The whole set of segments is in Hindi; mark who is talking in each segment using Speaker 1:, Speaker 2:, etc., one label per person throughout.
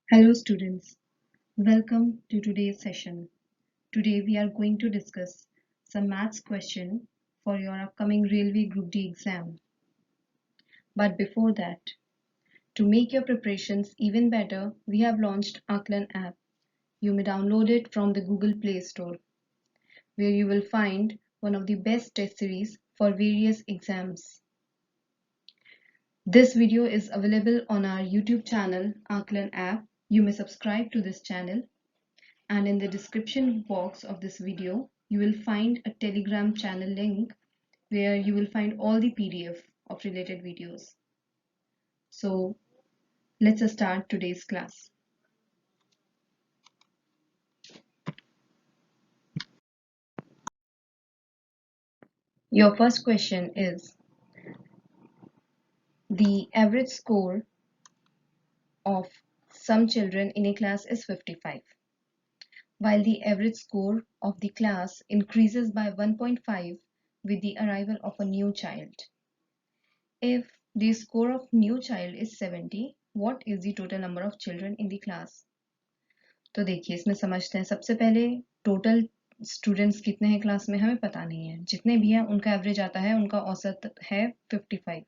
Speaker 1: Hello students, welcome to today's session. Today we are going to discuss some maths question for your upcoming Railway Group D exam. But before that, to make your preparations even better, we have launched Aaklan app. You may download it from the Google Play Store, where you will find one of the best test series for various exams. This video is available on our YouTube channel, Aaklan app. You may subscribe to this channel. And in the description box of this video, you will find a Telegram channel link where you will find all the PDF of related videos. So let's start today's class. Your first question is, the average score of some children in a class is 55, while the average score of the class increases by 1.5 with the arrival of a new child. If the score of new child is 70, what is the total number of children in the class? तो देखिए इसमें समझते हैं। सबसे पहले टोटल स्टूडेंट्स कितने हैं क्लास में हमें पता नहीं है, जितने भी हैं उनका एवरेज आता है, उनका औसत है 55।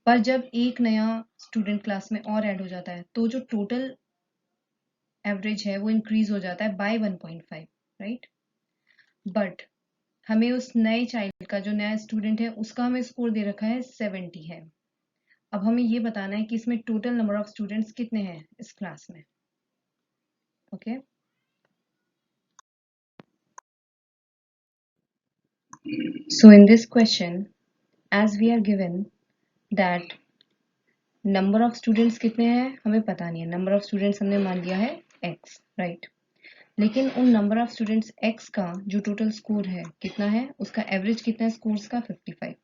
Speaker 1: पर जब एक नया स्टूडेंट क्लास में और ऐड हो जाता है तो जो टोटल एवरेज है वो इंक्रीज हो जाता है बाय 1.5, राइट। बट हमें उस नए चाइल्ड का, जो नया स्टूडेंट है, उसका हमें स्कोर दे रखा है 70 है। अब हमें ये बताना है कि इसमें टोटल नंबर ऑफ स्टूडेंट्स कितने हैं इस क्लास में। Okay So in this question, as we are given that number of students कितने हैं हमें पता नहीं है। number of students हमने मान लिया है x, right? लेकिन उन number of students x का जो total score है कितना है, उसका average कितना है scores का 55।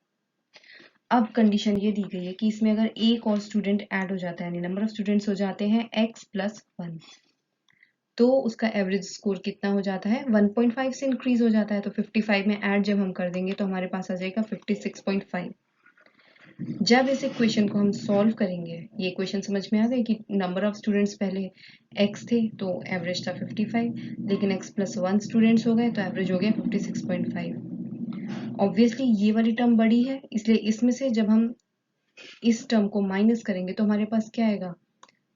Speaker 1: अब कंडीशन ये दी गई है कि इसमें अगर एक और स्टूडेंट ऐड हो जाता है, यानी नंबर ऑफ स्टूडेंट्स हो जाते हैं x + 1, तो उसका एवरेज स्कोर कितना हो जाता है, 1.5 से इंक्रीज हो जाता है। तो 55 में ऐड जब हम कर देंगे तो हमारे पास आ जाएगा 56.5। जब इस इक्वेशन को हम सॉल्व करेंगे, ये इक्वेशन समझ में आ गई कि नंबर ऑफ स्टूडेंट्स पहले x थे तो एवरेज था 55, लेकिन x + 1 स्टूडेंट्स हो गए तो एवरेज हो गया 56.5। ऑब्वियसली ये वाली टर्म बड़ी है, इसलिए इसमें से जब हम इस टर्म को माइनस करेंगे तो हमारे पास क्या आएगा,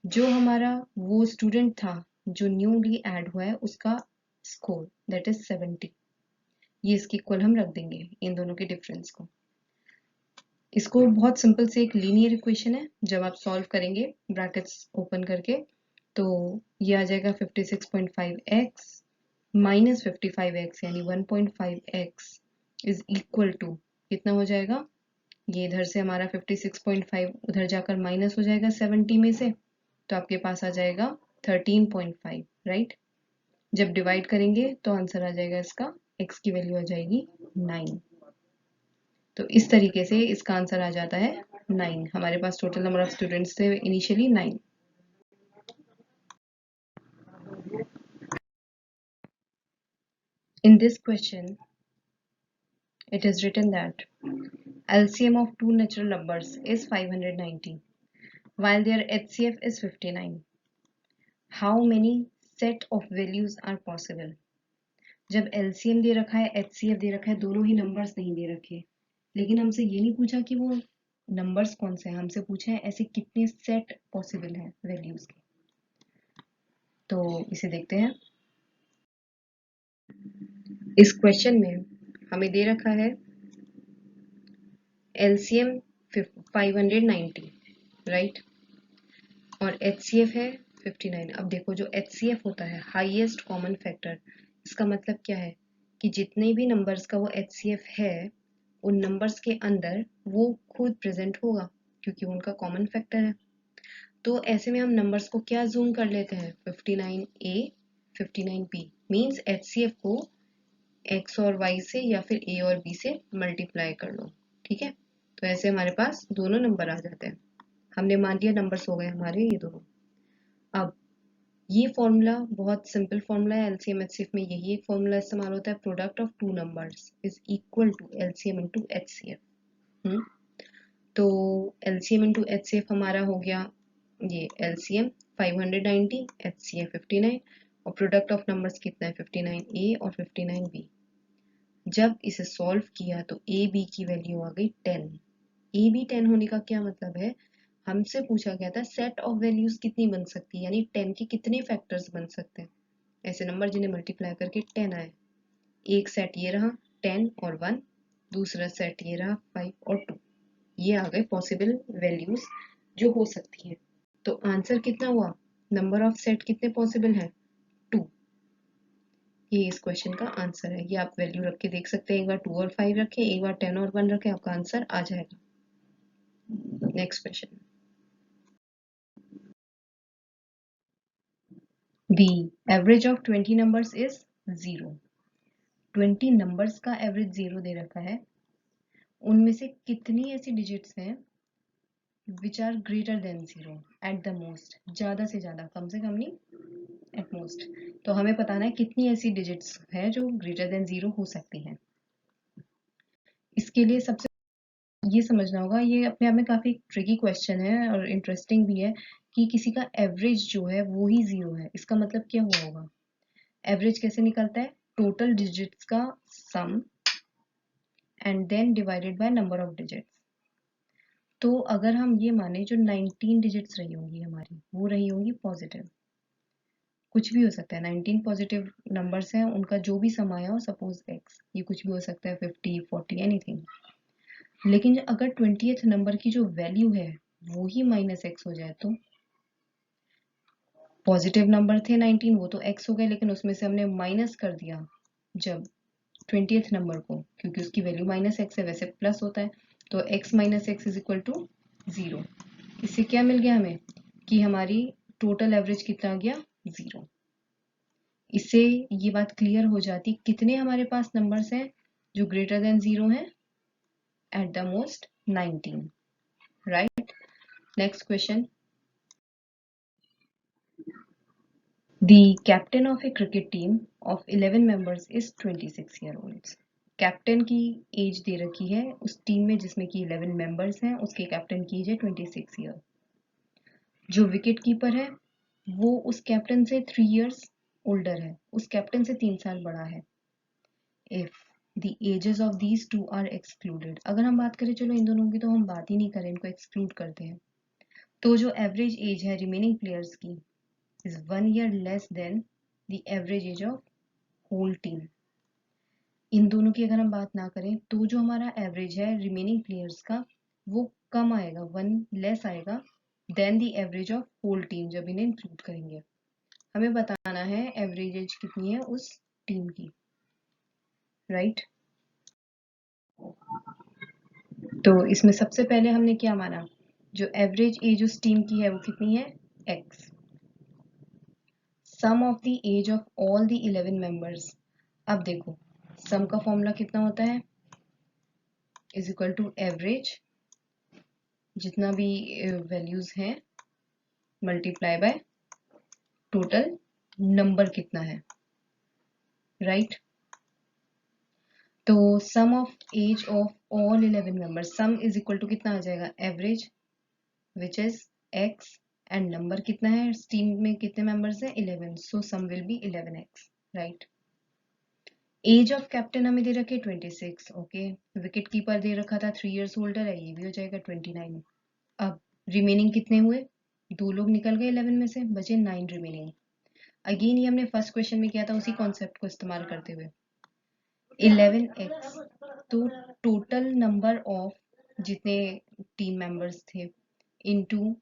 Speaker 1: जो हमारा वो स्टूडेंट था जो न्यूली ऐड हुआ है उसका स्कोर, दैट इज 70। ये इसकी इक्वल हम रख देंगे इन दोनों के डिफरेंस को। इसको बहुत सिंपल से एक लीनियर इक्वेशन है, जब आप सॉल्व करेंगे ब्रैकेट्स ओपन करके तो ये आ जाएगा 56.5x माइनस 55x यानी 1.5x इज इक्वल टू कितना हो जाएगा, ये इधर से हमारा 56.5 उधर जाकर माइनस हो जाएगा 70 में से, तो आपके पास आ जाएगा 13.5, राइट। जब डिवाइड करेंगे तो आंसर आ जाएगा इसका, x की वैल्यू आ जाएगी 9। तो इस तरीके से इसका आंसर आ जाता है 9। हमारे पास टोटल नंबर ऑफ स्टूडेंट्स थे initially 9। In this question, it is written that LCM of two natural numbers is 590, while their HCF is 59. How many set of values are possible? जब LCM दे रखा है, HCF दे रखा है, दोनों ही नंबर्स नहीं दे रखे, लेकिन हमसे ये नहीं पूछा कि वो नंबर्स कौन से हैं, हमसे पूछा है ऐसे कितने सेट पॉसिबल हैं वैल्यूज के। तो इसे देखते हैं। इस क्वेश्चन में हमें दे रखा है LCM 590, राइट, और HCF है 59। अब देखो जो HCF होता है हाईएस्ट कॉमन फैक्टर, इसका मतलब क्या है कि जितने भी नंबर्स का वो HCF है उन नंबर्स के अंदर वो खुद प्रेजेंट होगा क्योंकि वो उनका कॉमन फैक्टर है। तो ऐसे में हम नंबर्स को क्या जूम कर लेते हैं, 59A 59B मीन्स HCF को x और y से या फिर a और b से मल्टीप्लाई कर लो, ठीक है। तो ऐसे हमारे पास दोनों नंबर आ जाते हैं। हमने मान लिया नंबर्स हो गए हमारे ये दोनों। अब ये फॉर्मूला बहुत सिंपल फॉर्मूला है, एलसीएम एचसीएफ में यही एक फॉर्मूला इस्तेमाल होता है, product of two numbers is equal to LCM into HCF. तो एलसीएम इनटू एचसीएफ हमारा हो गया ये एलसीएम 590, HCF 59 और प्रोडक्ट ऑफ नंबर्स कितना है 59A और 59B। जब इसे सॉल्व किया तो ए बी की वैल्यू आ गई 10। ए बी 10 होने का क्या मतलब है, हमसे पूछा गया था सेट ऑफ वैल्यूज कितनी बन सकती है, यानी 10 के कितने फैक्टर्स बन सकते हैं, ऐसे नंबर जिन्हें मल्टीप्लाई करके 10 आए। एक सेट ये रहा 10 और 1, दूसरा सेट ये रहा 5 और 2। ये आ गए पॉसिबल वैल्यूज जो हो सकती है। तो आंसर कितना हुआ, नंबर ऑफ सेट कितने पॉसिबल है 2। ये इस क्वेश्चन का आंसर है। ये आप वैल्यू रख के देख सकते हैं, एक बार 2 और 5 रखें, एक बार 10 और 1 रखें, आपका आंसर आ जाएगा। Next question, The average of 20 numbers is 0। 20 numbers का एवरेज 0 दे रखा है, उनमें से कितनी ऐसी डिजिट्स हैं which are greater than 0 at the most, ज्यादा से ज्यादा, कम से कम नहीं एट मोस्ट। तो हमें बताना है कितनी ऐसी डिजिट्स है जो ग्रेटर देन 0 हो सकती हैं। इसके लिए सबसे ये समझना होगा, ये अपने आप में काफी ट्रिकी क्वेश्चन है और इंटरेस्टिंग भी है कि किसी का एवरेज जो है वो ही 0 है। इसका मतलब क्या हुआ होगा, एवरेज कैसे निकलता है, टोटल डिजिट्स का sum and then divided by number of digits. तो अगर हम ये माने जो 19 डिजिट्स रही होंगी हमारी, वो रही होंगी पॉजिटिव, कुछ भी हो सकता है, 19 पॉजिटिव नंबर्स हैं, उनका जो भी सम आया हो, सपोज x, ये कुछ भी हो सकता है 50 40 एनीथिंग। लेकिन अगर 20th नंबर की जो वैल्यू है वो ही -x हो जाए, तो पॉजिटिव नंबर थे 19, वो तो x हो गए, लेकिन उसमें से हमने माइनस कर दिया जब 20th नंबर को, क्योंकि उसकी वैल्यू -x है, वैसे प्लस होता है, तो x - x is equal to 0। इससे क्या मिल गया हमें कि हमारी टोटल एवरेज कितना आ गया 0। इससे ये बात क्लियर हो जाती कितने हमारे पास नंबर्स हैं जो ग्रेटर देन 0 हैं, eight the most 19, right. Next question, The captain of a cricket team of 11 members is 26-year-olds। Captain की एज दे रखी है उस टीम में जिसमें कि 11 मेंबर्स हैं, उसके कैप्टन की एज है 26 ईयर। जो विकेट कीपर है वो उस कैप्टन से 3 इयर्स ओल्डर है, उस कैप्टन से 3 साल बड़ा है। If the ages of these two are excluded, अगर हम बात करें, चलो इन दोनों की तो हम बात ही नहीं करें, इनको एक्सक्लूड करते हैं, तो जो एवरेज एज है रिमेनिंग प्लेयर्स की is 1 year less than the average age of whole team। इन दोनों की अगर हम बात ना करें तो जो हमारा एवरेज है रिमेनिंग प्लेयर्स का वो कम आएगा, 1 लेस आएगा then the average of whole team जब इन्हें इंक्लूड करेंगे। हमें बताना है एवरेज एज कितनी है उस टीम की, राइट। तो इसमें सबसे पहले हमने क्या माना, जो एवरेज एज उस टीम की है वो कितनी है x, sum of the age of all the 11 members. अब देखो सम का फॉर्मूला कितना होता है, इज इक्वल टू एवरेज, जितना भी वैल्यूज हैं मल्टीप्लाई बाय टोटल नंबर कितना है, राइट। तो sum of age of all 11 members, sum is equal to कितना आ जाएगा average which is x, and number कितना है, इस टीम में कितने मेंबर्स हैं 11, so sum will be 11x, right. Age of captain हमें दे रखे 26, ओके। विकेट कीपर दे रखा था 3 इयर्स ओल्डर है, ये भी हो जाएगा 29। अब रिमेनिंग कितने हुए, 2 लोग निकल गए 11 में से, बचे 9 रिमेनिंग। अगेन ये हमने फर्स्ट क्वेश्चन में किया था उसी कॉन्सेप्ट को इस्तेमाल करते हुए 11x, तो टोटल नंबर ऑफ जितने टीम मेंबर्स थे इनटू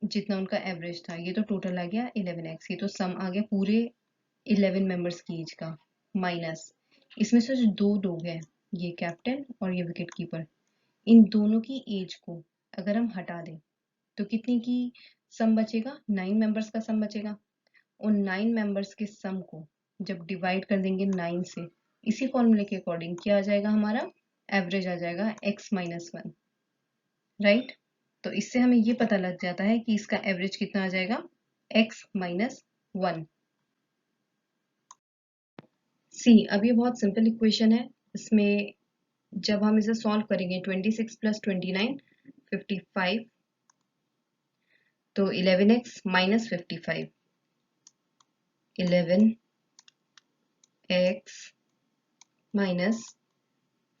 Speaker 1: जितना उनका एवरेज था, ये तो टोटल आ गया 11x, ये तो सम आ गया पूरे 11 मेंबर्स की एज का, माइनस इसमें से जो 2 लोग हैं, ये कैप्टन और ये विकेट कीपर, इन दोनों की एज को अगर हम हटा दें तो कितनी की सम बचेगा, 9 मेंबर्स का सम बचेगा। उन 9 मेंबर्स के सम को जब डिवाइड कर देंगे 9 से, इसी फॉर्मूले के अकॉर्डिंग क्या आ जाएगा हमारा एवरेज आ जाएगा x - 1, राइट। तो इससे हमें ये पता लग जाता है कि इसका एवरेज कितना आ जाएगा x - 1। सी, अब ये बहुत सिंपल इक्वेशन है, इसमें जब हम इसे सॉल्व करेंगे 26 + 29 55, तो 11x minus 55, 11x minus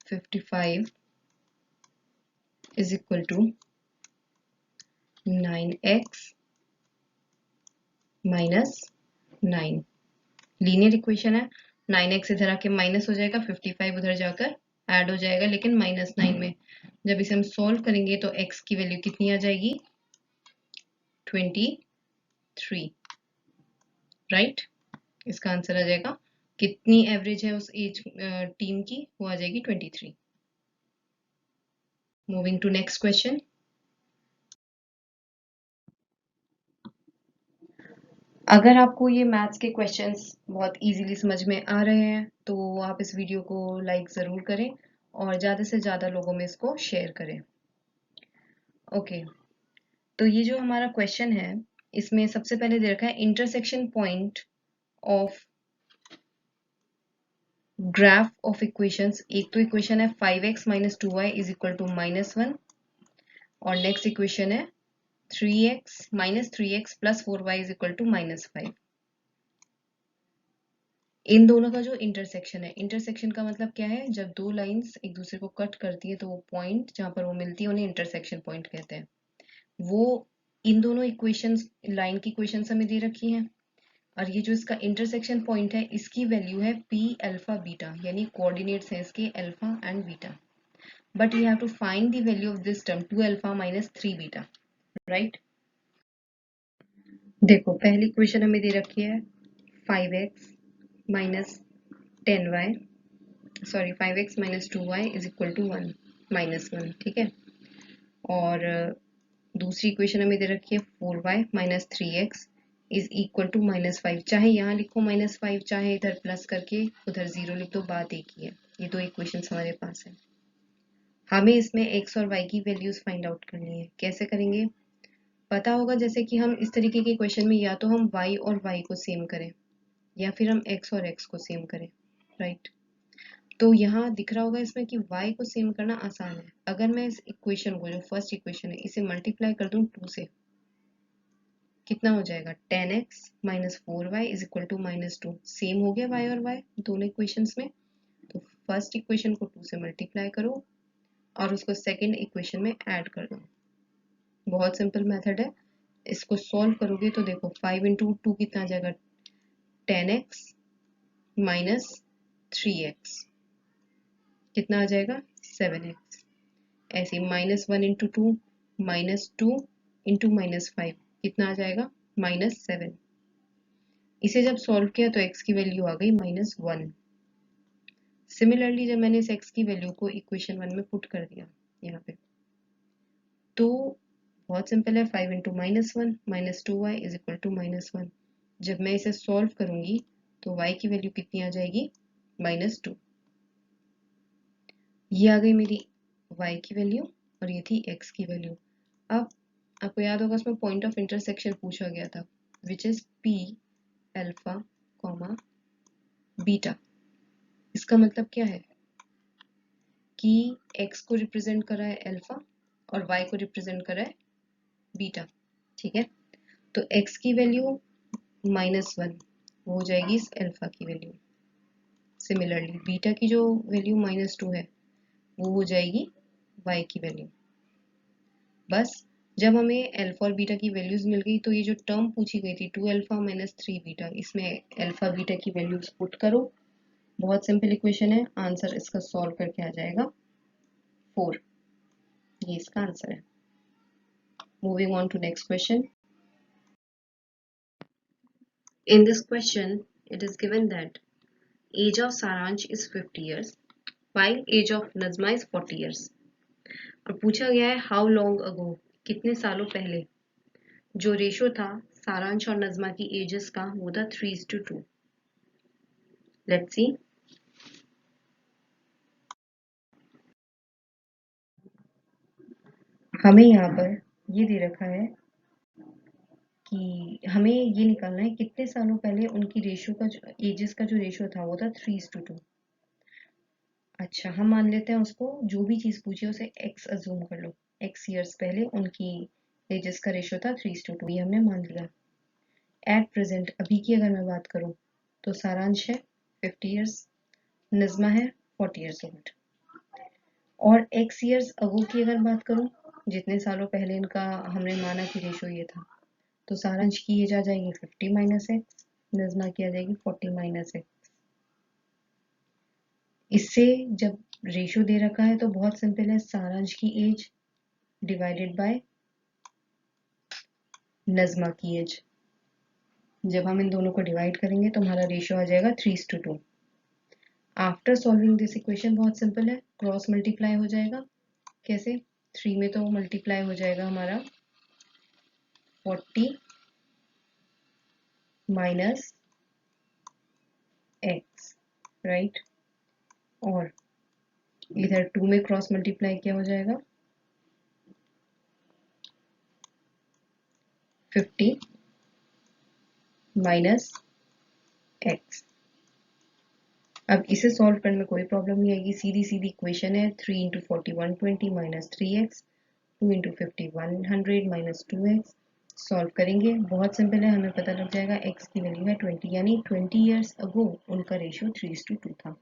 Speaker 1: 55 is equal to 9x minus 9। Linear equation है, 9x इधर आके माइनस हो जाएगा, 55 उधर जाकर ऐड हो जाएगा, लेकिन -9 में। जब इसे हम सॉल्व करेंगे तो x की वैल्यू कितनी आ जाएगी? 23, राइट। इसका आंसर आ जाएगा, कितनी एवरेज है उस एज टीम की, वो आ जाएगी 23। Moving to next question. अगर आपको ये मैथ्स के क्वेश्चंस बहुत इजीली समझ में आ रहे हैं तो आप इस वीडियो को लाइक ज़रूर करें और ज़्यादा से ज़्यादा लोगों में इसको शेयर करें। ओके, तो ये जो हमारा क्वेश्चन है, इसमें सबसे पहले दे रखा है intersection point of graph of equations. एक तो इक्वेशन है 5x minus 2y is equal to -1 और नेक्स्ट इक्वेशन है 3x minus 3x plus 4y is equal to -5। इन दोनों का जो इंटरसेक्शन है, इंटरसेक्शन का मतलब क्या है? जब दो लाइंस एक दूसरे को कट करती है तो वो पॉइंट जहां पर वो मिलती है उन्हें इंटरसेक्शन पॉइंट कहते हैं। वो इन दोनों इक्वेशंस, लाइन की इक्वेशंस हमें दे रखी हैं और ये जो इसका इंटरसेक्शन पॉइंट है इसकी वैल्यू है p अल्फा बीटा, यानी कोऑर्डिनेट्स हैं इसके alpha and beta. But you have to find the value of this term 2 alpha minus 3 beta, right. देखो पहली इक्वेशन हमें दे रखी है 5x minus 10y, sorry 5x minus 2y is equal to 1 -1, ठीक है। और दूसरी इक्वेशन हमें दे रखी है 4y minus 3x is equal to -5। चाहे यहाँ लिखो -5, चाहे इधर प्लस करके उधर 0 लिख दो, बात एक ही है। ये दो इक्वेशन हमारे पास है। हमें इसमें x और y की वैल्यूज फाइंड आउट करनी है। कैसे करेंगे? पता होगा जैसे कि हम इस तरीके के क्वेश्चन में या तो हम y और y को सेम करें या फिर हम x और x को सेम करें, राइट। तो यहाँ दिख रहा होगा इसमें कि y को सेम करना आसान है। अगर मैं इस इक्वेशन को, जो फर्स्ट इक्वेशन है, इसे मल्टीप्लाई कर दूं 2 से, कितना हो जाएगा? 10x minus 4y is equal to -2। Same हो गया y और y दोनों इक्वेशंस में। तो फर्स्ट इक्वेशन को 2 से मल्टीप्लाई करो और उसको सेकेंड इक्वेशन में ऐड कर दो। बहुत सिंपल मेथड है। इसको सॉल्व करोगे तो देखो 5 इंटू 2 कितना आ जाएगा? 10x माइनस 3x कितना आ जाएगा? 7x। ऐसे -1 इंटू 2 -2 इंटू -5 कितना आ जाएगा? -7। इसे जब सॉल्व किया तो x की वैल्यू आ गई -1। सिमिलरली जब मैंने इस x की वैल्यू को इक्वेशन 1 में पुट कर दिया यहाँ पे, तो बहुत सिंपल है, 5 into -1 minus 2y is equal to -1। जब मैं इसे सॉल्व करूंगी तो y की वैल्यू कितनी आ जाएगी? -2। ये आ गई मेरी y की वैल्यू और ये थी x की वैल्यू। अब आपको याद होगा उसमें पॉइंट ऑफ इंटरसेक्शन पूछा गया था, which is p alpha comma beta. इसका मतलब क्या है कि x को रिप्रेजेंट करा है अल्फा और y को रिप्रेजेंट करा है बीटा, ठीक है। तो x की वैल्यू -1 वो हो जाएगी इस अल्फा की वैल्यू। सिमिलरली बीटा की जो वैल्यू -2 है वो हो जाएगी y की वैल्यू। बस जब हमें अल्फा और बीटा की वैल्यूज मिल गई तो ये जो टर्म पूछी गई थी 2 अल्फा माइनस 3 बीटा, इसमें अल्फा बीटा की वैल्यूज पुट करो। बहुत सिंपल इक्वेशन है, आंसर इसका सॉल्व करके आ जाएगा 4। ये इसका आंसर है। Moving on to next question. In this question, it is given that age of Saransh is 50 years, while age of Nazma is 40 years. और पूछा गया है how long ago, कितने सालों पहले जो रेशो था सारांश और नजमा की एजेस का वो था 3:2। Let's see. हमें यहाँ पर ये दे रखा है कि हमें ये निकालना है कितने सालों पहले उनकी रेशो का जो एजेस का जो रेशो था वो था 3:2। अच्छा, हम मान लेते हैं उसको, जो भी चीज पूछी है उसे x अज्यूम कर लो। x ईयर्स पहले उनकी एजेस का रेशियो था 3:2, ये हमने मान लिया। एट प्रेजेंट अभी की अगर मैं बात करूं तो सारांश है 50 ईयर्स, नज़मा है 40 ईयर्स ओल्ड। और एक्स ईयर्स अगो की अगर बात करूं, जितने सालों पहले इनका हमने माना कि रेशियो ये था, तो सारांश की एज आ जाएगी 50 माइनस एक्स, नज़मा की आ जाएगी 40 माइनस एक्स। इससे जब रेशियो दे रखा है तो बहुत सिंपल है, सारांश की एज डिवाइडेड बाय नज़मा की एज। जब हम इन दोनों को डिवाइड करेंगे तो हमारा रेशियो आ जाएगा 3:2। आफ्टर सॉल्विंग दिस इक्वेशन बहुत सिंपल है, क्रॉस मल्टीप्लाई हो जाएगा। कैसे? 3 में तो मल्टीप्लाई हो जाएगा हमारा 40 माइनस एक्स, राइट। और इधर 2 में क्रॉस मल्टीप्लाई क्या हो जाएगा 50 माइनस एक्स। अब इसे सॉल्व करने में कोई प्रॉब्लम नहीं आएगी, सीधी सीधी इक्वेशन है। 3 into 40 120 minus 3x, 2 into 50 100 minus 2x। Solve करेंगे, बहुत सिंपल है, हमें पता लग जाएगा x की वैल्यू है 20, यानी 20 ईयर्स अगो उनका रेशियो 3:2 था।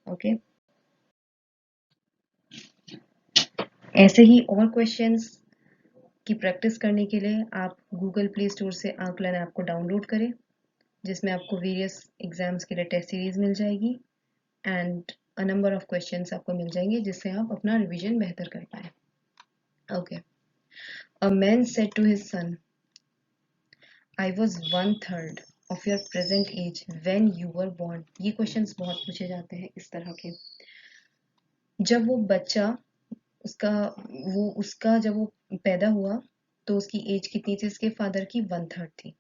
Speaker 1: ओके, ऐसे ही और क्वेश्चंस की प्रैक्टिस करने के लिए आप गूगल प्ले स्टोर से आकलन ऐप को डाउनलोड करें, जिसमें आपको वेरियस एग्जाम्स के लिए टेस्ट सीरीज मिल जाएगी and a number of questions आपको मिल जाएंगे, जिससे आप अपना रिवीजन बेहतर कर पाए। Okay, a man said to his son, I was 1/3 of your present age when you were born. ये क्वेश्चंस बहुत पूछे जाते हैं इस तरह के। जब वो बच्चा उसका जब वो पैदा हुआ तो उसकी एज कितनी थी? उसके फादर की 1/3 थी,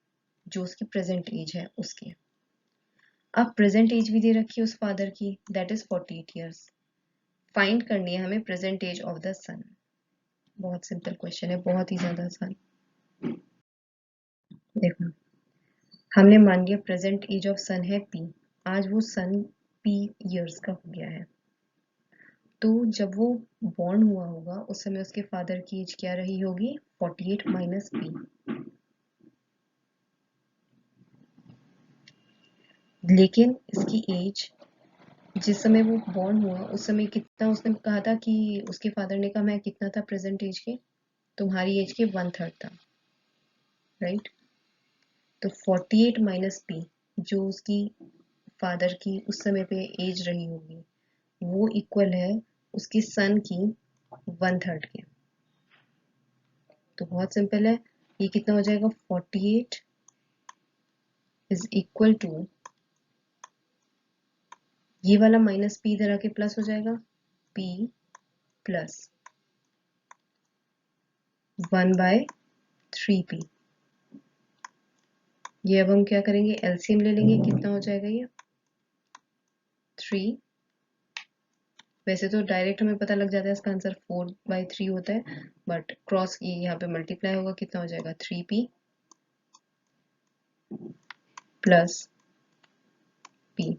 Speaker 1: जो उसकी प्रेजेंट एज है उसकी। अब प्रेजेंट एज भी दे रखी है उस फादर की, दैट इज 48 ईयर्स। फाइंड करनी है हमें प्रेजेंट एज ऑफ द सन। बहुत सिंपल क्वेश्चन है, बहुत ही ज्यादा आसान। देखो, हमने मान लिया प्रेजेंट एज ऑफ सन है p। आज वो सन p ईयर्स का हो गया है, तो जब वो बॉर्न हुआ होगा उस समय उसके फादर की एज क्या रही होगी? 48 माइनस p। लेकिन इसकी एज जिस समय वो बॉर्न हुआ उस समय कितना, उसने कहा था कि उसके फादर ने कहा मैं कितना था प्रेजेंट एज के? तुम्हारी एज के 1/3 था, राइट। तो 48 माइनस पी, जो उसकी फादर की उस समय पे एज रही होगी, वो इक्वल है उसकी सन की 1/3 के। तो बहुत सिंपल है, ये कितना हो जाएगा? 48 इज इक्वल टू, ये वाला माइनस पी इधर आके प्लस हो जाएगा, p प्लस 1/3p। ये अब हम क्या करेंगे? एलसीएम ले लेंगे, कितना हो जाएगा ये? 3। वैसे तो डायरेक्ट हमें पता लग जाता है इसका आंसर 4/3 होता है, बट क्रॉस ये यहाँ पे मल्टीप्लाई होगा, कितना हो जाएगा? 3p plus p।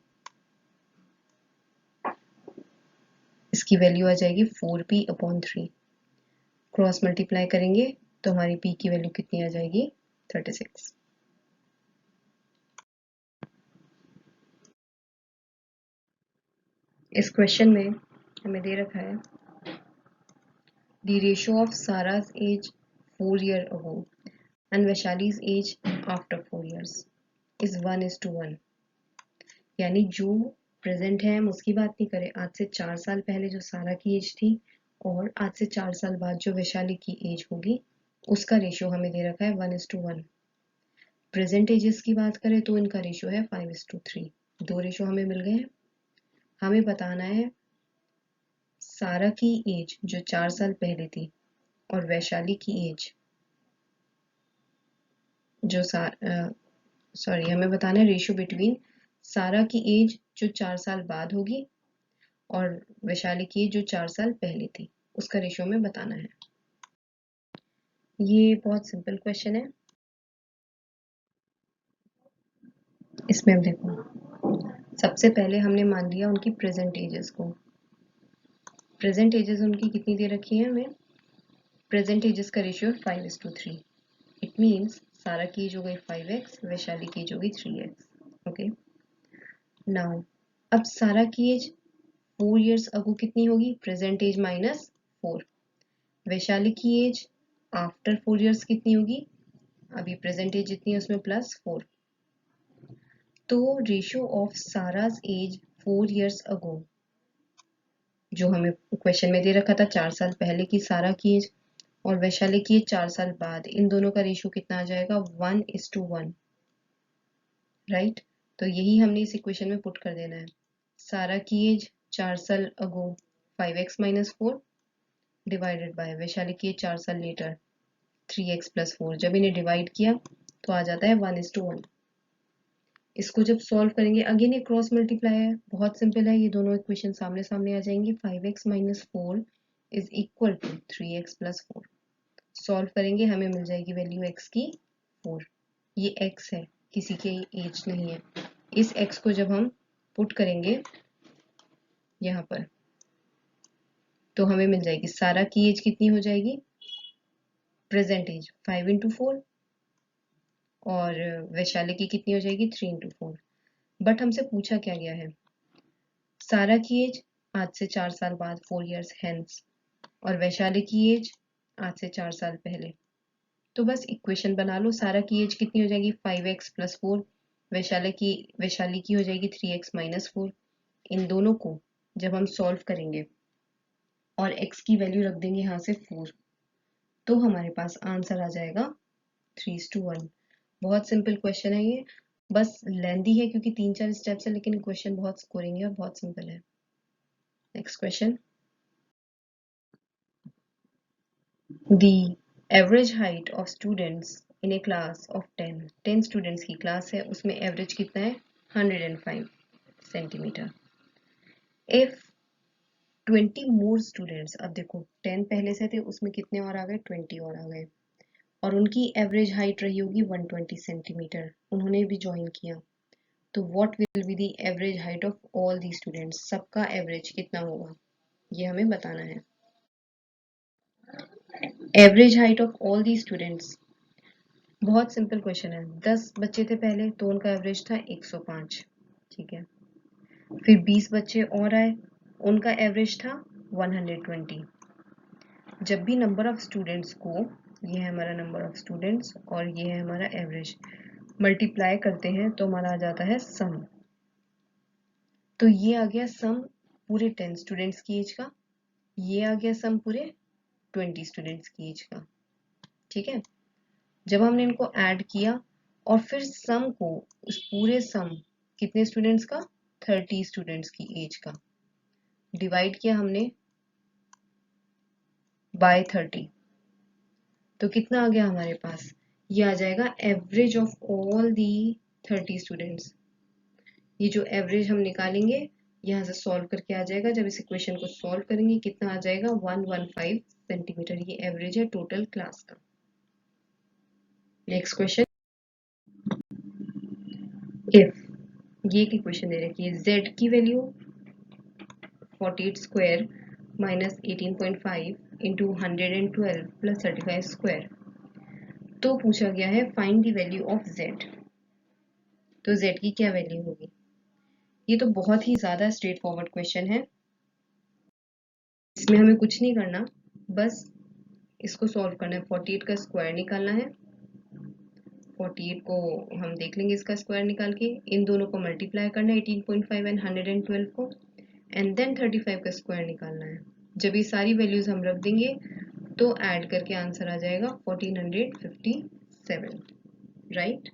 Speaker 1: इसकी वैल्यू आ जाएगी 4p/3। क्रॉस मल्टीप्लाई करेंगे तो हमारी p की वैल्यू कितनी आ जाएगी? 36। इस क्वेश्चन में हमें दे रखा है the ratio of Sarah's age 4 years ago and Vaishali's age after 4 years is 1:1। यानी जो प्रेजेंट है हम उसकी बात नहीं करें, आज से 4 साल पहले जो सारा की एज थी और आज से 4 साल बाद जो वैशाली की एज होगी, उसका रेशियो हमें दे रखा है 1:1। प्रेजेंट एजेस की बात करें तो इनका रेशियो है 5:3। दो रेशियो हमें मिल गए हैं। हमें बताना है सारा की एज जो 4 साल पहले थी और वैशाली की एज जो सॉरी हमें बताना है रेशियो बिटवीन सारा की एज जो 4 साल बाद होगी और वैशाली की जो 4 साल पहले थी, उसका रेशियो हमें बताना है। ये बहुत सिंपल क्वेश्चन है। इसमें अब देखो, सबसे पहले हमने मान लिया उनकी प्रेजेंट एजेस को। प्रेजेंट एजेस उनकी कितनी दे रखी है हमें? प्रेजेंट एजेस का रेशियो 5:3। इट मीन्स सारा की एज हो गई 5x, वैशाली की एज हो गई 3x। ओके, नाउ अब सारा की एज 4 years अगो कितनी होगी? Present as minus 4। वैशाली की एज आफ्टर 4 years कितनी होगी? अभी प्रेजेंट एज जितनी है उसमें प्लस 4। तो रेशियो ऑफ साराज एज 4 years अगो, जो हमें क्वेश्चन में दे रखा था 4 साल पहले की सारा की एज और वैशाली की एज 4 साल बाद, इन दोनों का रेशियो कितना आ जाएगा? 1:1, राइट। तो यही हमने इस इक्वेशन में पुट कर देना है। सारा की एज 4 साल अगो 5x minus 4 divided by Vaishali की एज 4 साल लेटर 3x प्लस 4। जब इन्हें डिवाइड किया तो आ जाता है 1:1। इसको जब सॉल्व करेंगे, अगेन ये क्रॉस मल्टीप्लाई है, बहुत सिंपल है, ये दोनों इक्वेशन सामने सामने आ जाएंगी। 5x minus 4 is equal to 3x plus 4। Solve करेंगे हमें मिल जाएगी वैल्यू x की 4। ये x है, किसी की एज नहीं है। इस x को जब हम पुट करेंगे यहाँ पर तो हमें मिल जाएगी सारा की एज कितनी हो जाएगी? प्रेजेंट एज 5:4 और वैशाली की कितनी हो जाएगी? 3:4। बट हमसे पूछा क्या गया है? सारा की एज आज से 4 साल बाद 4 years हेंस, और वैशाली की एज आज से 4 साल पहले। तो बस इक्वेशन बना लो। सारा की एज कितनी हो जाएगी? 5x plus 4। वैशाली की हो जाएगी 3x माइनस 4। इन दोनों को जब हम सॉल्व करेंगे और x की वैल्यू रख देंगे यहाँ से 4, तो हमारे पास आंसर आ जाएगा 3:1। बहुत सिंपल क्वेश्चन है ये, बस लेंदी है क्योंकि 3-4 स्टेप्स है, लेकिन क्वेश्चन बहुत स्कोरिंग है और बहुत सिंपल है। Next question, The average height of students in a class of 10 students की क्लास है, उसमें एवरेज कितना है? 105 सेंटीमीटर। If 20 more students, अब देखो 10 पहले से थे, उसमें कितने और आ गए? 20 और आ गए, और उनकी एवरेज हाइट रही होगी 120 सेंटीमीटर, उन्होंने भी ज्वाइन किया। तो what will be the average height of all the students? सबका एवरेज कितना होगा ये हमें बताना है। Average height of all the students, बहुत सिंपल क्वेश्चन है। 10 बच्चे थे पहले तो उनका एवरेज था 105, ठीक है। फिर 20 बच्चे और आए, उनका एवरेज था 120। जब भी नंबर ऑफ स्टूडेंट्स को, ये है हमारा नंबर ऑफ स्टूडेंट्स और ये है हमारा एवरेज, मल्टीप्लाई करते हैं तो हमारा आ जाता है सम। तो ये आ गया सम पूरे 10 स्टूडेंट्स की एज का, ये आ गया सम पूरे 20 स्टूडेंट्स की एज का, ठीक है। जब हमने इनको ऐड किया और फिर सम को, उस पूरे सम कितने स्टूडेंट्स का? 30 स्टूडेंट्स की एज का, डिवाइड किया हमने बाय 30, तो कितना आ गया हमारे पास? ये आ जाएगा average of all the 30 students. ये जो एवरेज हम निकालेंगे यहाँ से सॉल्व करके आ जाएगा। जब इस इक्वेशन को सॉल्व करेंगे कितना आ जाएगा? 115 सेंटीमीटर। ये एवरेज है टोटल क्लास का। नेक्स्ट क्वेश्चन, इफ ये एक इक्वेशन दे रखी है, z की value 48 square minus 18.5 into 112 plus 35 square, तो पूछा गया है find the value of z। तो z की क्या वैल्यू होगी? ये तो बहुत ही ज्यादा स्ट्रेट फॉरवर्ड क्वेश्चन है, इसमें हमें कुछ नहीं करना, बस इसको सॉल्व करना है। 48 का स्क्वायर निकालना है, 48 को हम देख लेंगे इसका स्क्वायर निकाल के, इन दोनों को मल्टीप्लाई करना है 18.5 एंड 112 को, एंड देन 35 का स्क्वायर निकालना है। जब ये सारी वैल्यूज हम रख देंगे तो ऐड करके आंसर आ जाएगा 1457, राइट।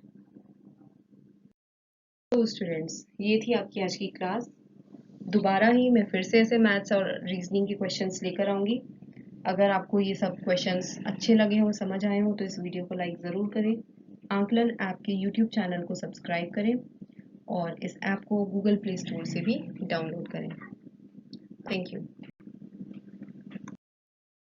Speaker 1: तो स्टूडेंट्स, ये थी आपकी आज की क्लास। दोबारा ही मैं फिर से ऐसे मैथ्स और रीजनिंग के क्वेश्चंस लेकर आऊंगी। अगर आपको ये सब क्वेश्चंस अच्छे लगे हो, समझ आए हो, तो इस वीडियो को लाइक ज़रूर करें। आंकलन ऐप के यूट्यूब चैनल को सब्सक्राइब करें और इस ऐप को गूगल प्ले स्टोर से भी डाउनलोड करें। Thank you.